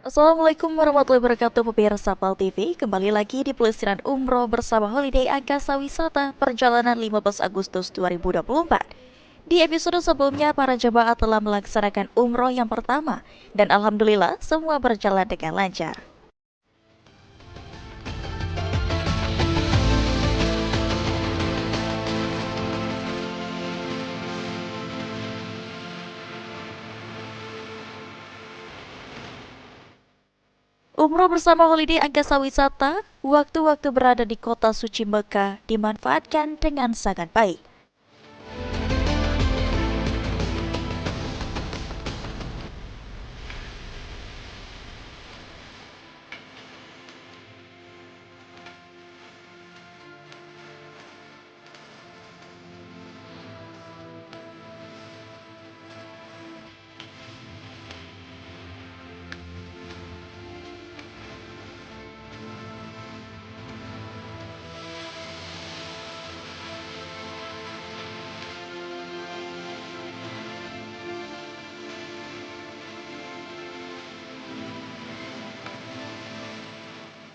Assalamualaikum warahmatullahi wabarakatuh pemirsa PAL TV. Kembali lagi di pelesiran umroh bersama Holiday Angkasa Wisata perjalanan 15 Agustus 2024. Di episode sebelumnya, para jemaah telah melaksanakan umroh yang pertama dan alhamdulillah semua berjalan dengan lancar. Umroh bersama Holiday Angkasa Wisata, waktu-waktu berada di kota suci Mekah dimanfaatkan dengan sangat baik.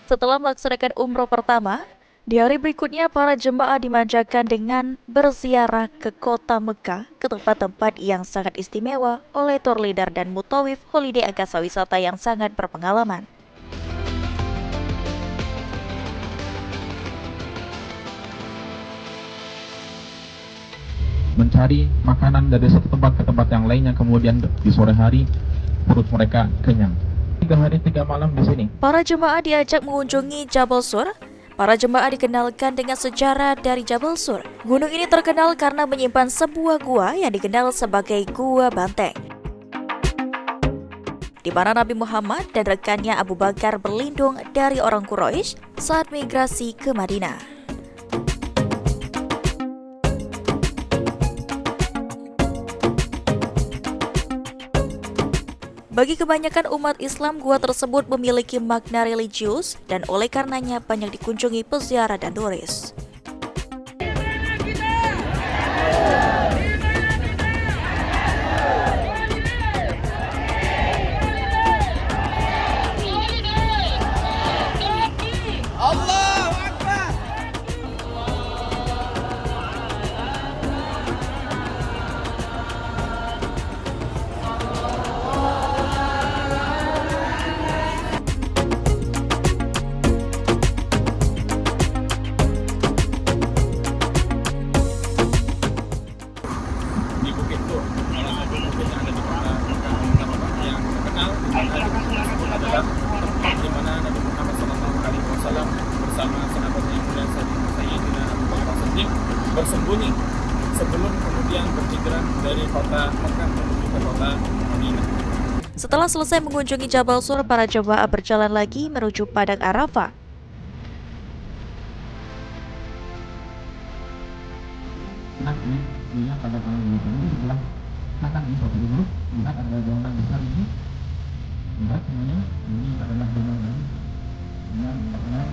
Setelah melaksanakan umroh pertama, di hari berikutnya para jemaah dimanjakan dengan berziarah ke kota Mekah ke tempat-tempat yang sangat istimewa oleh tour leader dan mutawif Holiday Angkasa Wisata yang sangat berpengalaman. Mencari makanan dari satu tempat ke tempat yang lainnya, kemudian di sore hari perut mereka kenyang. 3 hari 3 malam di sini. Para jemaah diajak mengunjungi Jabal Sur. Para jemaah dikenalkan dengan sejarah dari Jabal Sur. Gunung ini terkenal karena menyimpan sebuah gua yang dikenal sebagai Gua Banteng, di mana Nabi Muhammad dan rekannya Abu Bakar berlindung dari orang Quraisy saat migrasi ke Madinah. Bagi kebanyakan umat Islam, gua tersebut memiliki makna religius dan oleh karenanya banyak dikunjungi peziarah dan turis. Di Bukit Tur, salah satu bukit yang ada di kota Mekah yang terkenal adalah tempat di mana Nabi Muhammad SAW bersama sahabatnya yang mulia Sayyidina Abu Bakar Siddiq bersembunyi sebelum kemudian berhijrah dari kota Mekah menuju ke kota Madinah. Setelah selesai mengunjungi Jabal Sur, para jemaah berjalan lagi menuju Padang Arafah. Nah, ini dia pada malam ini sebelah kanan ini Bapak Ibu, lihat ada bangunan besar ini. Lihat semuanya, ini adalah bangunan yang pernah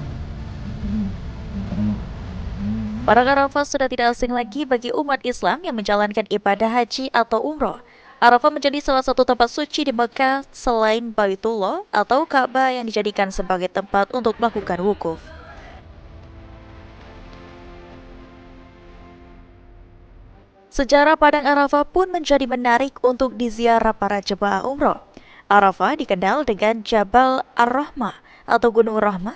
Padang Arafah sudah tidak asing lagi bagi umat Islam yang menjalankan ibadah haji atau umroh. Arafah menjadi salah satu tempat suci di Mekah selain Baitullah atau Ka'bah yang dijadikan sebagai tempat untuk melakukan wukuf. Sejarah Padang Arafah pun menjadi menarik untuk diziarah para jemaah umroh. Arafah dikenal dengan Jabal Ar-Rahmah atau Gunung Rahmah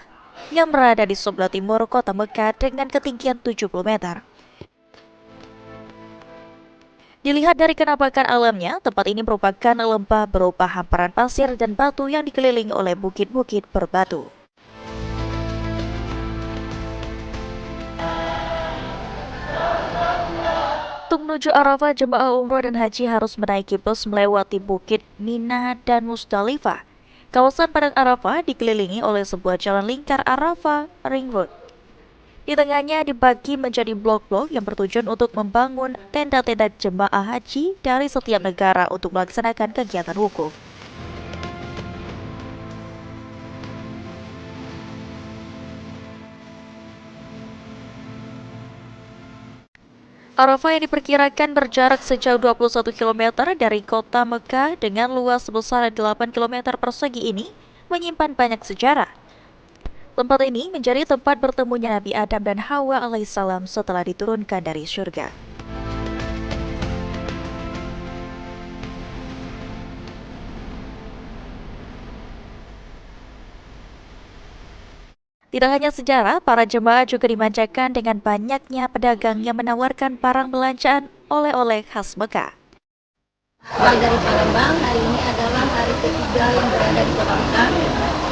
yang berada di sebelah timur kota Mekah dengan ketinggian 70 meter. Dilihat dari kenampakan alamnya, tempat ini merupakan lembah berupa hamparan pasir dan batu yang dikelilingi oleh bukit-bukit berbatu. Untuk menuju Arafah, jemaah umroh dan haji harus menaiki bus melewati Bukit Mina dan Musdalifah. Kawasan Padang Arafah dikelilingi oleh sebuah jalan lingkar Arafah Ring Road. Di tengahnya dibagi menjadi blok-blok yang bertujuan untuk membangun tenda-tenda jemaah haji dari setiap negara untuk melaksanakan kegiatan wukuf. Arafah yang diperkirakan berjarak sejauh 21 km dari kota Mekah dengan luas sebesar 8 km persegi ini menyimpan banyak sejarah. Tempat ini menjadi tempat bertemunya Nabi Adam dan Hawa alaihissalam setelah diturunkan dari surga. Tidak hanya sejarah, para jemaah juga dimanjakan dengan banyaknya pedagang yang menawarkan barang belanjaan oleh-oleh khas Mekah. Awal dari Palembang, hari ini adalah hari ketiga yang berada di Kota Mekah.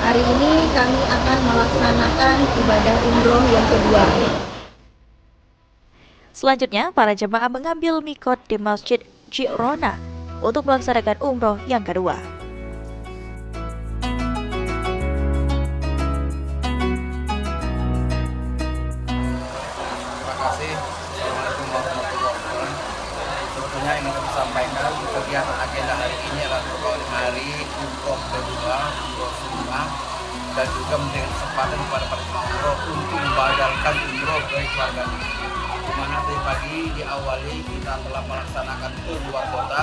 Hari ini kami akan melaksanakan ibadah umroh yang kedua. Selanjutnya, para jemaah mengambil mikot di Masjid Ji'rona untuk melaksanakan umroh yang kedua. Terima kasih. Assalamualaikum warahmatullahi wabarakatuh. Sebetulnya ingin kami sampaikan kegiatan agenda hari ini adalah merupakan hari umroh kedua, umroh sunnah, dan juga memberikan kesempatan kepada para jemaah umroh untuk membadalkan umroh dari keluarga. Di mana tadi pagi diawali kita telah melaksanakan tur luar kota,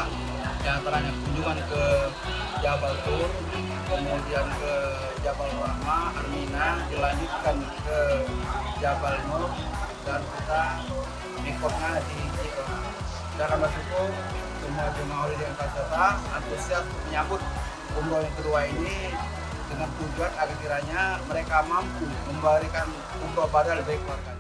yang antaranya kunjungan ke Jabal Tur, kemudian ke Jabal Rahmah, Armina, dilanjutkan ke Jabal Nur, dan kita mikotnya di Ji'rona. Dan bersyukur semua jemaah haji yang kasata antusias untuk menyambut umroh yang kedua ini dengan tujuan agar kiranya mereka mampu memberikan umroh badal bagi keluarga.